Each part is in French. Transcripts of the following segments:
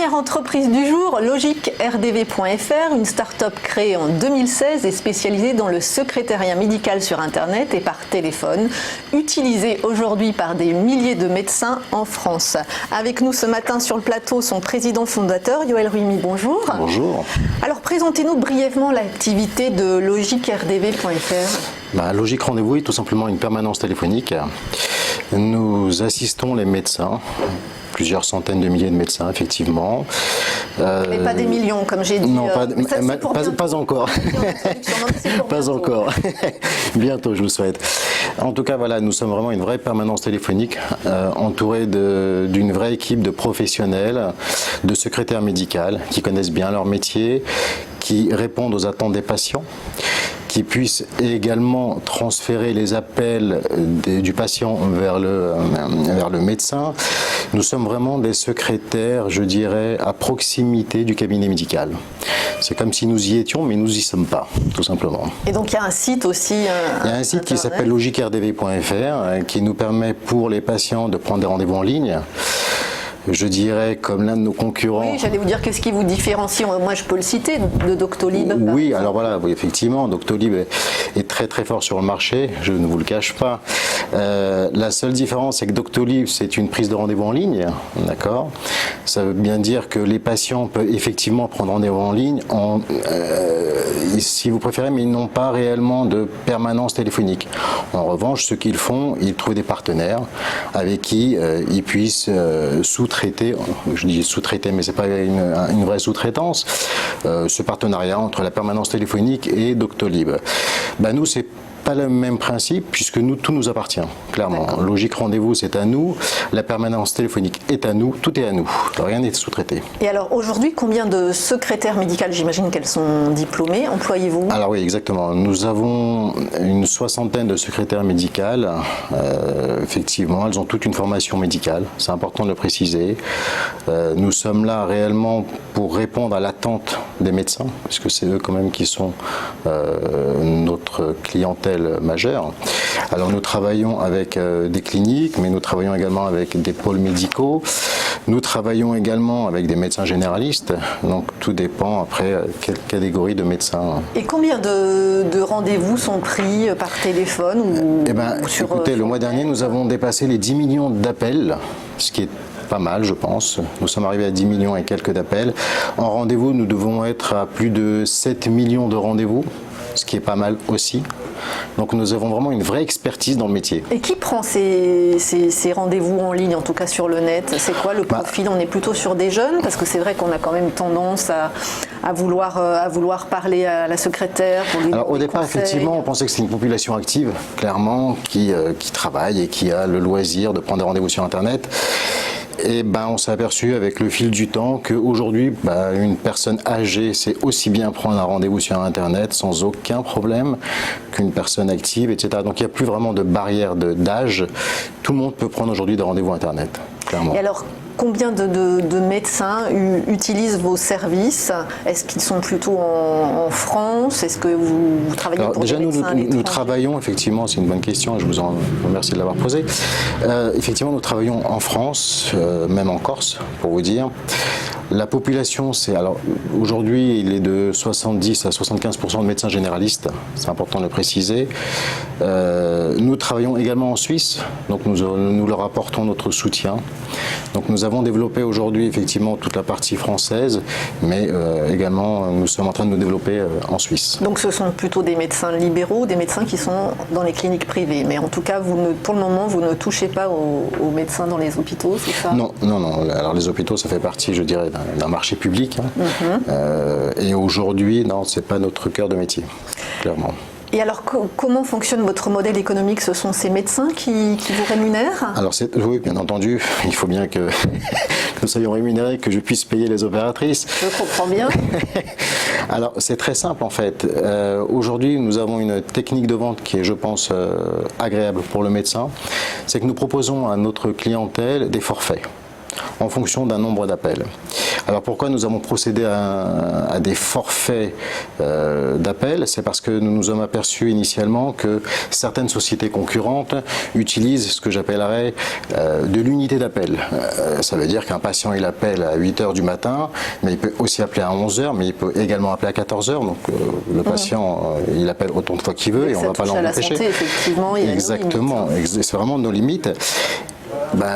Première entreprise du jour, LogiqueRDV.fr, une start-up créée en 2016 et spécialisée dans le secrétariat médical sur Internet et par téléphone, utilisée aujourd'hui par des milliers de médecins en France. Avec nous ce matin sur le plateau, son président fondateur, Yoël Ruimi, bonjour. Bonjour. Alors présentez-nous brièvement l'activité de LogiqueRDV.fr. Logique Rendez-vous est tout simplement une permanence téléphonique. Nous assistons les médecins, plusieurs centaines de milliers de médecins, effectivement. Mais pas des millions, comme j'ai dit. Non, pas encore. Pas encore. Bientôt, je vous souhaite. En tout cas, voilà, nous sommes vraiment une vraie permanence téléphonique, entourée d'une vraie équipe de professionnels, de secrétaires médicaux qui connaissent bien leur métier, qui répondent aux attentes des patients, qui puissent également transférer les appels du patient vers le médecin. Nous sommes vraiment des secrétaires, je dirais, à proximité du cabinet médical. C'est comme si nous y étions, mais nous n'y sommes pas, tout simplement. Et donc il y a un site aussi. Il y a un site qui s'appelle LogiqueRDV.fr qui nous permet pour les patients de prendre des rendez-vous en ligne. Je dirais comme l'un de nos concurrents. Oui, j'allais vous dire qu'est-ce qui vous différencie. Moi, je peux le citer, de Doctolib. Oui, alors voilà, oui, effectivement, Doctolib est très très fort sur le marché, je ne vous le cache pas. La seule différence, c'est que Doctolib, c'est une prise de rendez-vous en ligne, d'accord. Ça veut bien dire que les patients peuvent effectivement prendre rendez-vous en ligne, si vous préférez, mais ils n'ont pas réellement de permanence téléphonique. En revanche, ce qu'ils font, ils trouvent des partenaires avec qui ils puissent sous-traiter, je dis sous-traiter, mais c'est pas une vraie sous-traitance, ce partenariat entre la permanence téléphonique et Doctolib. Nous, c'est pas le même principe puisque tout nous appartient, clairement. Logique Rendez-vous, c'est à nous, la permanence téléphonique est à nous, tout est à nous, rien n'est sous-traité. Et alors aujourd'hui, combien de secrétaires médicaux, j'imagine qu'elles sont diplômées, employez-vous? Alors oui, exactement. Nous avons une soixantaine de secrétaires médicales. Effectivement, elles ont toute une formation médicale, c'est important de le préciser. Nous sommes là réellement pour répondre à l'attente des médecins, puisque c'est eux quand même qui sont notre clientèle majeure. Alors nous travaillons avec des cliniques, mais nous travaillons également avec des pôles médicaux. Nous travaillons également avec des médecins généralistes, donc tout dépend après quelle catégorie de médecins. Et combien de rendez-vous sont pris par téléphone ou sur... Écoutez, le mois dernier, nous avons dépassé les 10 millions d'appels, ce qui est pas mal, je pense. Nous sommes arrivés à 10 millions et quelques d'appels. En rendez-vous, nous devons être à plus de 7 millions de rendez-vous, ce qui est pas mal aussi. Donc nous avons vraiment une vraie expertise dans le métier. Et qui prend ces rendez-vous en ligne, en tout cas sur le net? C'est quoi le profil? On est plutôt sur des jeunes, parce que c'est vrai qu'on a quand même tendance à vouloir parler à la secrétaire pour lui. Alors au départ, effectivement, on pensait que c'était une population active, clairement, qui travaille et qui a le loisir de prendre des rendez-vous sur Internet. Et on s'est aperçu avec le fil du temps qu'aujourd'hui, une personne âgée sait aussi bien prendre un rendez-vous sur Internet sans aucun problème qu'une personne active, etc. Donc il n'y a plus vraiment de barrière d'âge. Tout le monde peut prendre aujourd'hui des rendez-vous Internet, clairement. Et alors, combien de médecins utilisent vos services? Est-ce qu'ils sont plutôt en France? Est-ce que vous travaillez pour des médecins à l'étranger? Nous travaillons, effectivement, c'est une bonne question, je vous en remercie de l'avoir posée. Effectivement, nous travaillons en France, même en Corse, pour vous dire. La population, aujourd'hui, il est de 70 à 75% de médecins généralistes, c'est important de le préciser. Nous travaillons également en Suisse, donc nous leur apportons notre soutien. Donc nous avons développé aujourd'hui effectivement toute la partie française, mais également nous sommes en train de nous développer en Suisse. Donc ce sont plutôt des médecins libéraux, des médecins qui sont dans les cliniques privées, mais en tout cas, pour le moment, vous ne touchez pas aux médecins dans les hôpitaux, c'est ça? Non. Alors les hôpitaux, ça fait partie, je dirais, d'un marché public. Et aujourd'hui, non, c'est pas notre cœur de métier, clairement. Et alors, comment fonctionne votre modèle économique? Ce sont ces médecins qui vous rémunèrent? Alors, oui, bien entendu, il faut bien que nous soyons rémunérés, que je puisse payer les opératrices. Je comprends bien. Alors, c'est très simple en fait. Aujourd'hui, nous avons une technique de vente qui est, je pense, agréable pour le médecin. C'est que nous proposons à notre clientèle des forfaits. en fonction d'un nombre d'appels. Alors pourquoi nous avons procédé à des forfaits d'appels? C'est parce que nous nous sommes aperçus initialement que certaines sociétés concurrentes utilisent ce que j'appellerais de l'unité d'appel. Ça veut dire qu'un patient il appelle à 8h du matin, mais il peut aussi appeler à 11h, mais il peut également appeler à 14h. Donc le patient il appelle autant de fois qu'il veut et on ne va pas l'empêcher. Effectivement, il y a exactement, c'est vraiment nos limites.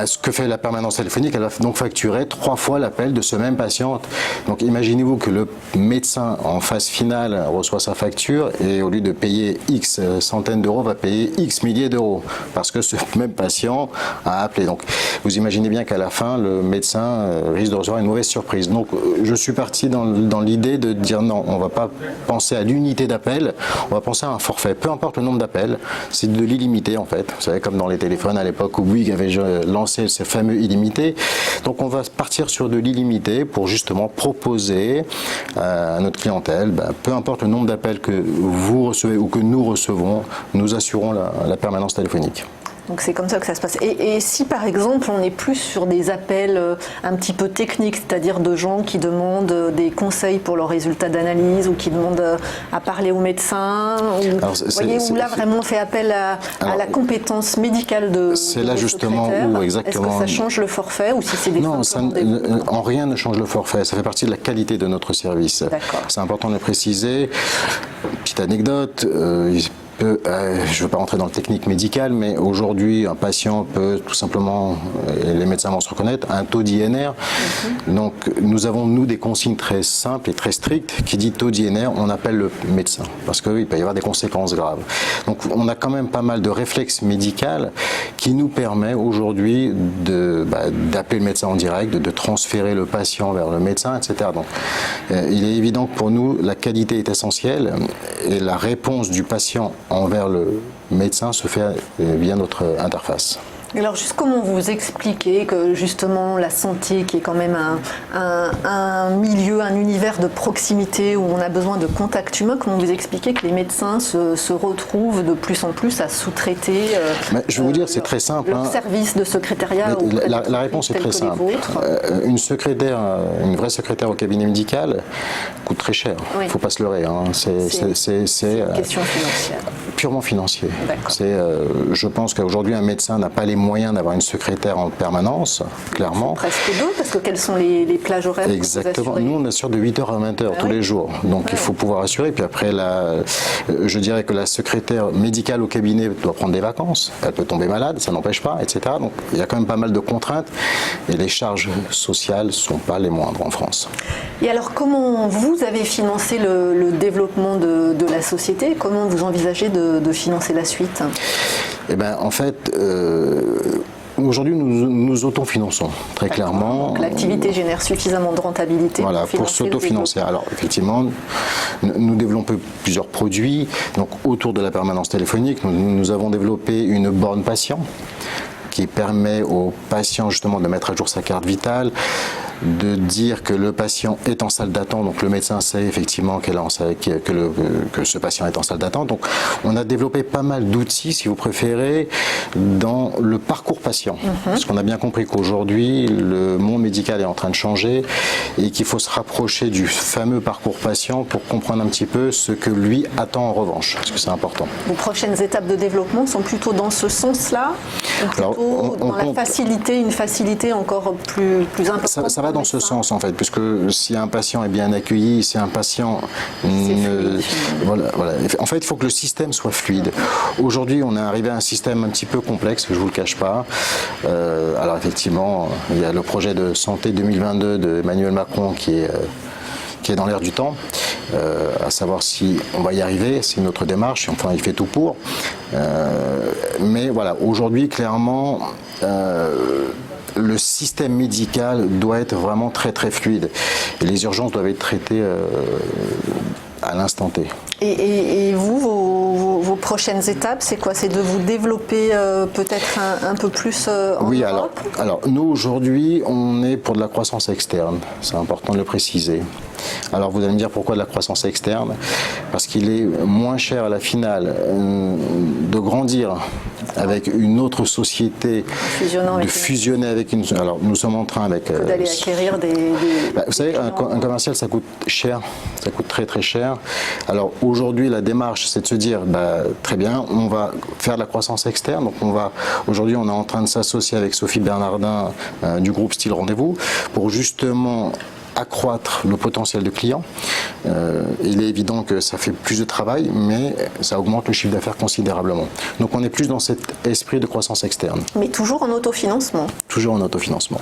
Ce que fait la permanence téléphonique, elle va donc facturer 3 fois l'appel de ce même patient. Donc imaginez-vous que le médecin en phase finale reçoit sa facture et au lieu de payer X centaines d'euros, va payer X milliers d'euros parce que ce même patient a appelé. Donc vous imaginez bien qu'à la fin, le médecin risque de recevoir une mauvaise surprise. Donc je suis parti dans l'idée de dire non, on ne va pas penser à l'unité d'appel, on va penser à un forfait. Peu importe le nombre d'appels, c'est de l'illimité en fait. Vous savez, comme dans les téléphones à l'époque où Bouygues avait lancer ce fameux illimité. Donc on va partir sur de l'illimité pour justement proposer à notre clientèle, peu importe le nombre d'appels que vous recevez ou que nous recevons, nous assurons la permanence téléphonique. Donc c'est comme ça que ça se passe. Et si par exemple on est plus sur des appels un petit peu techniques, c'est-à-dire de gens qui demandent des conseils pour leurs résultats d'analyse ou qui demandent à parler au médecin, où là vraiment on fait appel à la compétence médicale de c'est là justement où exactement. Est-ce que ça change le forfait ou si c'est des Non, en rien ne change le forfait. Ça fait partie de la qualité de notre service. C'est important de le préciser. Petite anecdote. Je ne veux pas rentrer dans le technique médical, mais aujourd'hui, un patient peut tout simplement, et les médecins vont se reconnaître, un taux d'INR. Donc, nous avons, nous, des consignes très simples et très strictes qui dit taux d'INR, on appelle le médecin, parce qu'il peut y avoir des conséquences graves. Donc, on a quand même pas mal de réflexes médicaux qui nous permet aujourd'hui d'appeler le médecin en direct, de transférer le patient vers le médecin, etc. Donc, il est évident que pour nous, la qualité est essentielle et la réponse du patient envers le médecin se fait via notre interface. Alors, juste comment vous expliquez que justement la santé, qui est quand même un milieu, un univers de proximité où on a besoin de contact humain, comment vous expliquez que les médecins se retrouvent de plus en plus à sous-traiter je vais vous dire, c'est très simple. Leur service de secrétariat la réponse est très simple. Une secrétaire, une vraie secrétaire au cabinet médical coûte très cher. Il ne faut pas se leurrer. C'est une question financière. Purement financier. Je pense qu'aujourd'hui, un médecin n'a pas les moyens d'avoir une secrétaire en permanence, clairement. Presque deux, parce que quelles sont les plages horaires? Exactement. Nous, on assure de 8h à 20h tous les jours. Donc, il faut pouvoir assurer. Puis après, je dirais que la secrétaire médicale au cabinet doit prendre des vacances. Elle peut tomber malade, ça n'empêche pas, etc. Donc, il y a quand même pas mal de contraintes. Et les charges sociales ne sont pas les moindres en France. Et alors, comment vous avez financé le développement de la société? Comment vous envisagez de financer la suite? En fait, aujourd'hui, nous autofinançons, très clairement. Donc l'activité génère suffisamment de rentabilité pour s'autofinancer. Alors, effectivement, nous développons plusieurs produits. Donc, autour de la permanence téléphonique, nous avons développé une borne patient qui permet aux patients justement de mettre à jour sa carte vitale, de dire que le patient est en salle d'attente, donc le médecin sait effectivement que ce patient est en salle d'attente. Donc on a développé pas mal d'outils, si vous préférez, dans le parcours patient. Parce qu'on a bien compris qu'aujourd'hui, le monde médical est en train de changer et qu'il faut se rapprocher du fameux parcours patient pour comprendre un petit peu ce que lui attend en revanche, parce que c'est important. Vos prochaines étapes de développement sont plutôt dans ce sens-là, ou plutôt dans la facilité, une facilité encore plus importante? Ça va dans ce sens en fait, puisque si un patient est bien accueilli, si un patient voilà. En fait, il faut que le système soit fluide. Aujourd'hui, on est arrivé à un système un petit peu complexe, je vous le cache pas. Alors effectivement, il y a le projet de santé 2022 d'Emmanuel Macron qui est dans l'air du temps, à savoir si on va y arriver, c'est notre démarche, enfin il fait tout pour. Mais voilà, aujourd'hui clairement, le système médical doit être vraiment très très fluide. Et les urgences doivent être traitées à l'instant T. Et vous, vos prochaines étapes, c'est quoi? C'est de vous développer peut-être un peu plus en Europe? Alors nous aujourd'hui, on est pour de la croissance externe. C'est important de le préciser. Alors vous allez me dire pourquoi de la croissance externe? Parce qu'il est moins cher à la finale de grandir avec une autre société, de fusionner avec une. Alors nous sommes en train avec. D'aller acquérir des. Vous savez, un commercial, ça coûte cher, ça coûte très très cher. Alors aujourd'hui, la démarche, c'est de se dire, très bien, on va faire de la croissance externe. Donc aujourd'hui, on est en train de s'associer avec Sophie Bernardin du groupe Style Rendez-vous pour justement accroître le potentiel de clients. Il est évident que ça fait plus de travail, mais ça augmente le chiffre d'affaires considérablement. Donc on est plus dans cet esprit de croissance externe. Mais toujours en autofinancement. Toujours en autofinancement.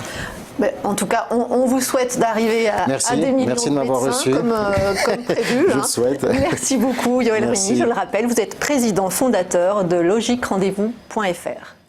En tout cas, on vous souhaite d'arriver à des millions de médecins comme prévu. Je le souhaite. Merci beaucoup, Yoël Remy. Je le rappelle, vous êtes président fondateur de logiquerendez-vous.fr.